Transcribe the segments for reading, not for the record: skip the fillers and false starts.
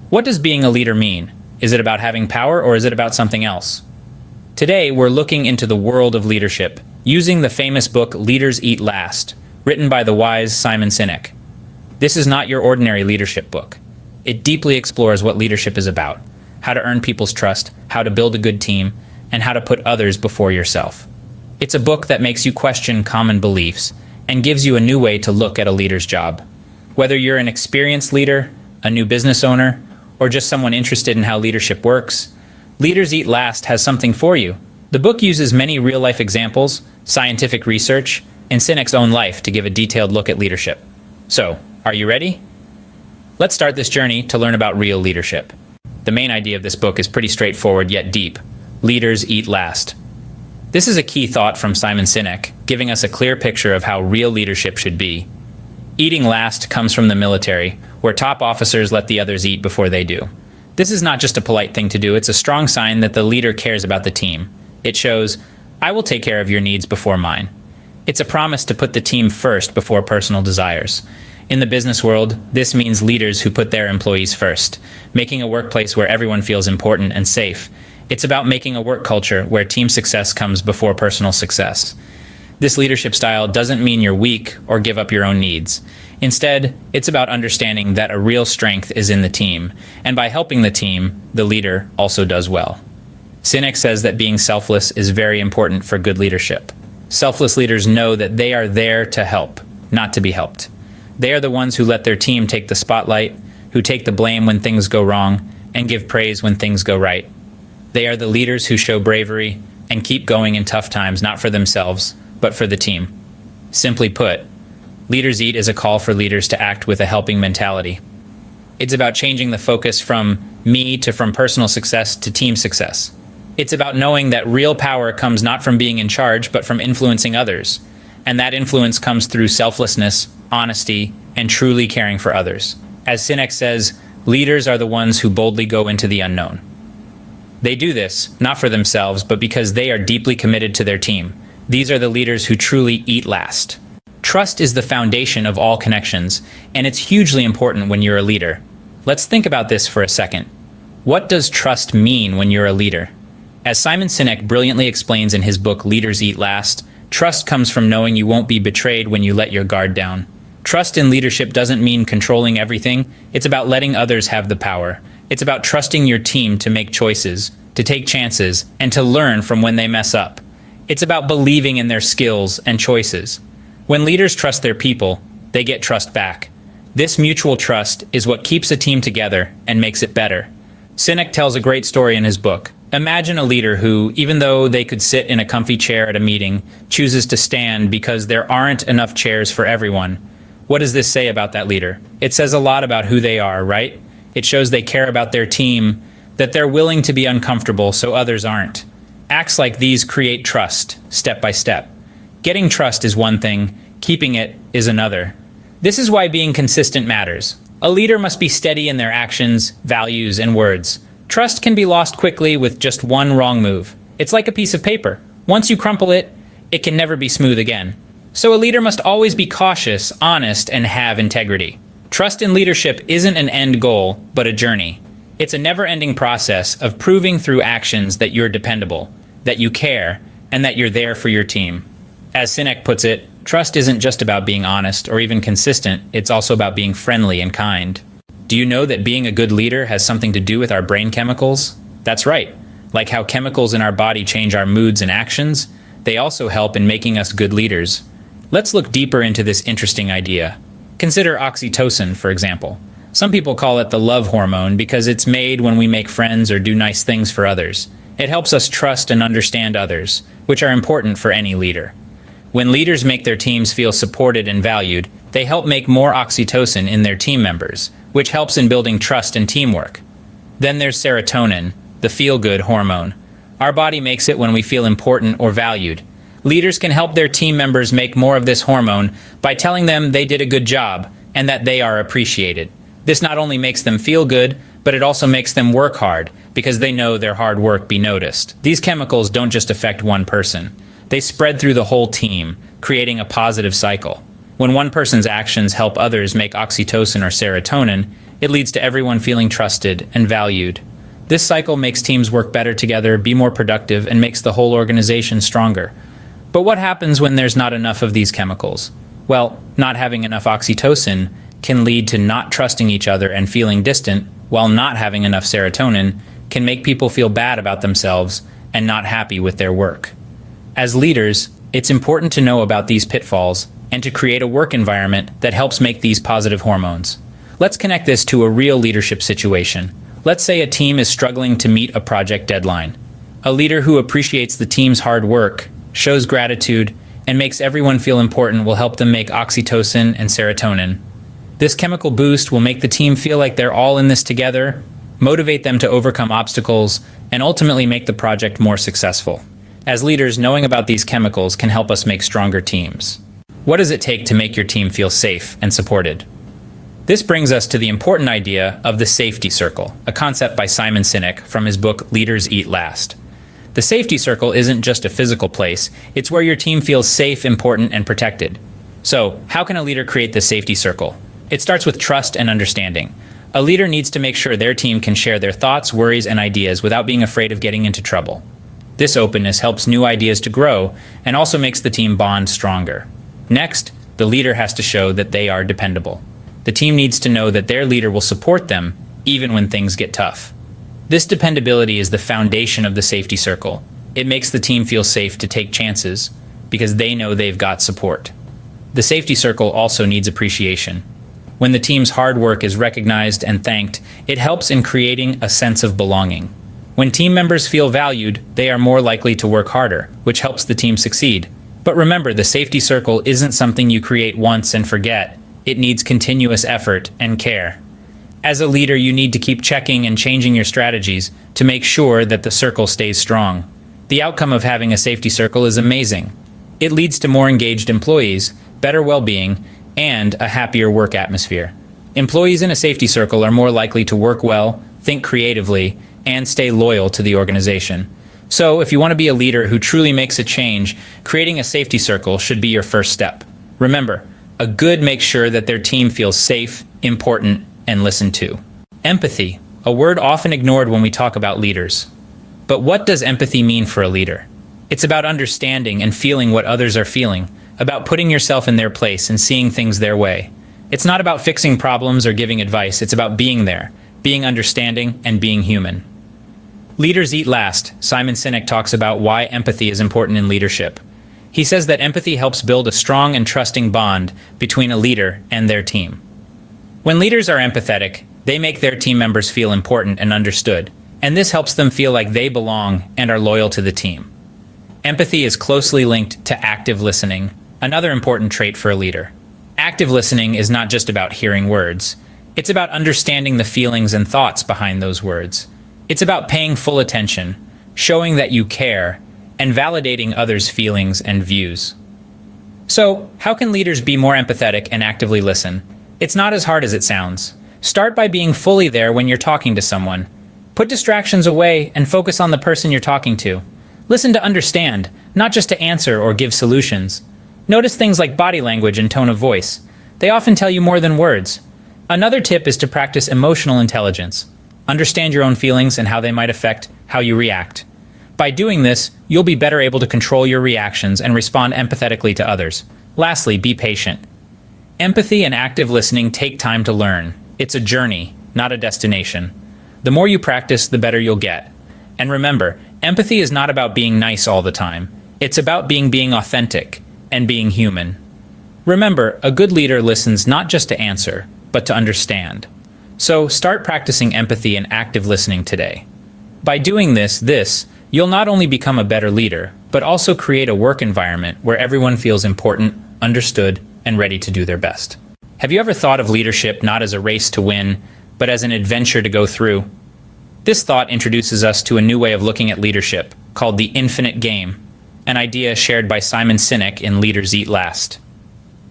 What does being a leader mean? Is it about having power or is it about something else? Today, we're looking into the world of leadership, using the famous book Leaders Eat Last, written by the wise Simon Sinek. This is not your ordinary leadership book. It deeply explores what leadership is about, how to earn people's trust, how to build a good team, and how to put others before yourself. It's a book that makes you question common beliefs and gives you a new way to look at a leader's job. Whether you're an experienced leader, a new business owner, or just someone interested in how leadership works, Leaders Eat Last has something for you. The book uses many real-life examples, scientific research, and Sinek's own life to give a detailed look at leadership. So, are you ready? Let's start this journey to learn about real leadership. The main idea of this book is pretty straightforward yet deep. Leaders eat last. This is a key thought from Simon Sinek, giving us a clear picture of how real leadership should be. Eating last comes from the military, where top officers let the others eat before they do. This is not just a polite thing to do, it's a strong sign that the leader cares about the team. It shows, I will take care of your needs before mine. It's a promise to put the team first before personal desires. In the business world, this means leaders who put their employees first, making a workplace where everyone feels important and safe. It's about making a work culture where team success comes before personal success. This leadership style doesn't mean you're weak or give up your own needs. Instead, it's about understanding that a real strength is in the team, and by helping the team, the leader also does well. Sinek says that being selfless is very important for good leadership. Selfless leaders know that they are there to help, not to be helped. They are the ones who let their team take the spotlight, who take the blame when things go wrong, and give praise when things go right. They are the leaders who show bravery and keep going in tough times, not for themselves, but for the team. Simply put, Leaders Eat is a call for leaders to act with a helping mentality. It's about changing the focus from me to from personal success to team success. It's about knowing that real power comes not from being in charge, but from influencing others. And that influence comes through selflessness, honesty, and truly caring for others. As Sinek says, leaders are the ones who boldly go into the unknown. They do this, not for themselves, but because they are deeply committed to their team. These are the leaders who truly eat last. Trust is the foundation of all connections, and it's hugely important when you're a leader. Let's think about this for a second. What does trust mean when you're a leader? As Simon Sinek brilliantly explains in his book Leaders Eat Last, trust comes from knowing you won't be betrayed when you let your guard down. Trust in leadership doesn't mean controlling everything. It's about letting others have the power. It's about trusting your team to make choices, to take chances, and to learn from when they mess up. It's about believing in their skills and choices. When leaders trust their people, they get trust back. This mutual trust is what keeps a team together and makes it better. Sinek tells a great story in his book. Imagine a leader who, even though they could sit in a comfy chair at a meeting, chooses to stand because there aren't enough chairs for everyone. What does this say about that leader? It says a lot about who they are, right? It shows they care about their team, that they're willing to be uncomfortable so others aren't. Acts like these create trust, step by step. Getting trust is one thing, keeping it is another. This is why being consistent matters. A leader must be steady in their actions, values, and words. Trust can be lost quickly with just one wrong move. It's like a piece of paper. Once you crumple it, it can never be smooth again. So a leader must always be cautious, honest, and have integrity. Trust in leadership isn't an end goal, but a journey. It's a never-ending process of proving through actions that you're dependable, that you care, and that you're there for your team. As Sinek puts it, trust isn't just about being honest or even consistent, it's also about being friendly and kind. Do you know that being a good leader has something to do with our brain chemicals? That's right. Like how chemicals in our body change our moods and actions, they also help in making us good leaders. Let's look deeper into this interesting idea. Consider oxytocin, for example. Some people call it the love hormone because it's made when we make friends or do nice things for others. It helps us trust and understand others, which are important for any leader. When leaders make their teams feel supported and valued, they help make more oxytocin in their team members, which helps in building trust and teamwork. Then there's serotonin, the feel-good hormone. Our body makes it when we feel important or valued. Leaders can help their team members make more of this hormone by telling them they did a good job and that they are appreciated. This not only makes them feel good, but it also makes them work hard because they know their hard work be noticed. These chemicals don't just affect one person. They spread through the whole team, creating a positive cycle. When one person's actions help others make oxytocin or serotonin, It leads to everyone feeling trusted and valued. This cycle makes teams work better together, be more productive, and makes the whole organization stronger. But what happens when there's not enough of these chemicals? Well, not having enough oxytocin can lead to not trusting each other and feeling distant, while not having enough serotonin can make people feel bad about themselves and not happy with their work. As leaders, it's important to know about these pitfalls and to create a work environment that helps make these positive hormones. Let's connect this to a real leadership situation. Let's say a team is struggling to meet a project deadline. A leader who appreciates the team's hard work, shows gratitude, and makes everyone feel important will help them make oxytocin and serotonin. This chemical boost will make the team feel like they're all in this together, motivate them to overcome obstacles, and ultimately make the project more successful. As leaders, knowing about these chemicals can help us make stronger teams. What does it take to make your team feel safe and supported? This brings us to the important idea of the safety circle, a concept by Simon Sinek from his book Leaders Eat Last. The safety circle isn't just a physical place, it's where your team feels safe, important, and protected. So, how can a leader create the safety circle? It starts with trust and understanding. A leader needs to make sure their team can share their thoughts, worries, and ideas without being afraid of getting into trouble. This openness helps new ideas to grow and also makes the team bond stronger. Next, the leader has to show that they are dependable. The team needs to know that their leader will support them even when things get tough. This dependability is the foundation of the safety circle. It makes the team feel safe to take chances because they know they've got support. The safety circle also needs appreciation. When the team's hard work is recognized and thanked, it helps in creating a sense of belonging. When team members feel valued, they are more likely to work harder, which helps the team succeed. But remember, the safety circle isn't something you create once and forget. It needs continuous effort and care. As a leader, you need to keep checking and changing your strategies to make sure that the circle stays strong. The outcome of having a safety circle is amazing. It leads to more engaged employees, better well-being, and a happier work atmosphere. Employees in a safety circle are more likely to work well, think creatively, and stay loyal to the organization. So, if you want to be a leader who truly makes a change, creating a safety circle should be your first step. Remember, a good makes sure that their team feels safe, important, and listened to. Empathy, a word often ignored when we talk about leaders. But what does empathy mean for a leader? It's about understanding and feeling what others are feeling, about putting yourself in their place and seeing things their way. It's not about fixing problems or giving advice, it's about being there, being understanding, and being human. Leaders eat last. Simon Sinek talks about why empathy is important in leadership. He says that empathy helps build a strong and trusting bond between a leader and their team. When leaders are empathetic, they make their team members feel important and understood, and this helps them feel like they belong and are loyal to the team. Empathy is closely linked to active listening, another important trait for a leader. Active listening is not just about hearing words. It's about understanding the feelings and thoughts behind those words. It's about paying full attention, showing that you care, and validating others' feelings and views. So, how can leaders be more empathetic and actively listen? It's not as hard as it sounds. Start by being fully there when you're talking to someone. Put distractions away and focus on the person you're talking to. Listen to understand, not just to answer or give solutions. Notice things like body language and tone of voice. They often tell you more than words. Another tip is to practice emotional intelligence. Understand your own feelings and how they might affect how you react. By doing this, you'll be better able to control your reactions and respond empathetically to others. Lastly, be patient. Empathy and active listening take time to learn. It's a journey, not a destination. The more you practice, the better you'll get. And remember, empathy is not about being nice all the time. It's about being authentic and being human. Remember, a good leader listens not just to answer, but to understand. So start practicing empathy and active listening today. By doing this, you'll not only become a better leader, but also create a work environment where everyone feels important, understood, and ready to do their best. Have you ever thought of leadership not as a race to win, but as an adventure to go through? This thought introduces us to a new way of looking at leadership, called the infinite game, an idea shared by Simon Sinek in Leaders Eat Last.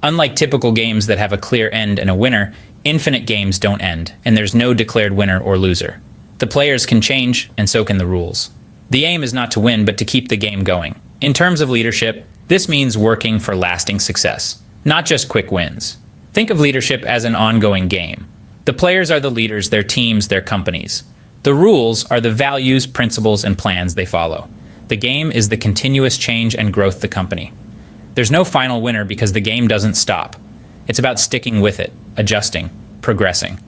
Unlike typical games that have a clear end and a winner, infinite games don't end, and there's no declared winner or loser. The players can change, and so can the rules. The aim is not to win, but to keep the game going. In terms of leadership, this means working for lasting success, not just quick wins. Think of leadership as an ongoing game. The players are the leaders, their teams, their companies. The rules are the values, principles, and plans they follow. The game is the continuous change and growth the company. There's no final winner because the game doesn't stop. It's about sticking with it, adjusting, progressing.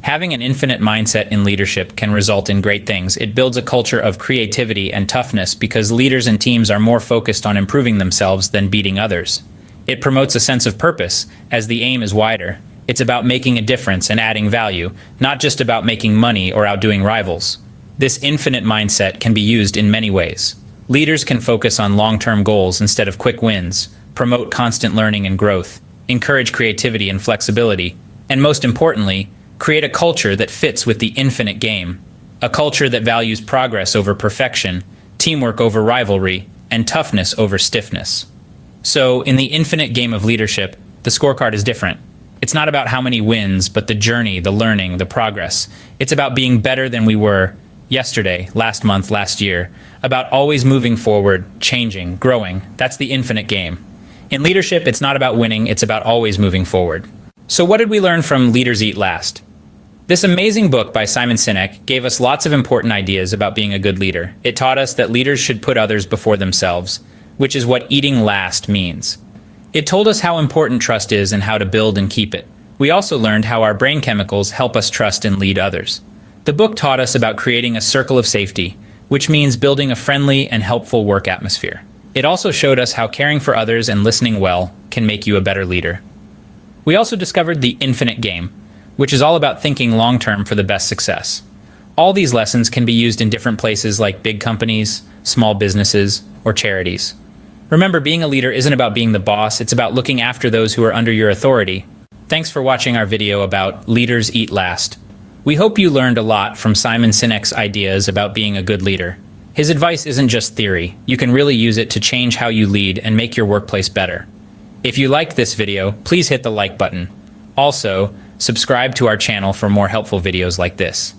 Having an infinite mindset in leadership can result in great things. It builds a culture of creativity and toughness because leaders and teams are more focused on improving themselves than beating others. It promotes a sense of purpose, as the aim is wider. It's about making a difference and adding value, not just about making money or outdoing rivals. This infinite mindset can be used in many ways. Leaders can focus on long-term goals instead of quick wins, promote constant learning and growth, encourage creativity and flexibility, and most importantly, create a culture that fits with the infinite game. A culture that values progress over perfection, teamwork over rivalry, and toughness over stiffness. So, in the infinite game of leadership, the scorecard is different. It's not about how many wins, but the journey, the learning, the progress. It's about being better than we were yesterday, last month, last year. About always moving forward, changing, growing. That's the infinite game. In leadership, it's not about winning, it's about always moving forward. So what did we learn from Leaders Eat Last? This amazing book by Simon Sinek gave us lots of important ideas about being a good leader. It taught us that leaders should put others before themselves, which is what eating last means. It told us how important trust is and how to build and keep it. We also learned how our brain chemicals help us trust and lead others. The book taught us about creating a circle of safety, which means building a friendly and helpful work atmosphere. It also showed us how caring for others and listening well can make you a better leader. We also discovered the infinite game, which is all about thinking long-term for the best success. All these lessons can be used in different places like big companies, small businesses, or charities. Remember, being a leader isn't about being the boss, it's about looking after those who are under your authority. Thanks for watching our video about Leaders Eat Last. We hope you learned a lot from Simon Sinek's ideas about being a good leader. His advice isn't just theory. You can really use it to change how you lead and make your workplace better. If you liked this video, please hit the like button. Also, subscribe to our channel for more helpful videos like this.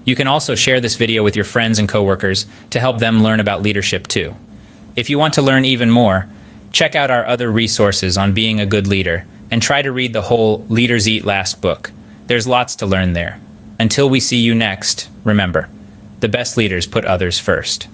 You can also share this video with your friends and coworkers to help them learn about leadership too. If you want to learn even more, check out our other resources on being a good leader and try to read the whole Leaders Eat Last book. There's lots to learn there. Until we see you next, remember, the best leaders put others first.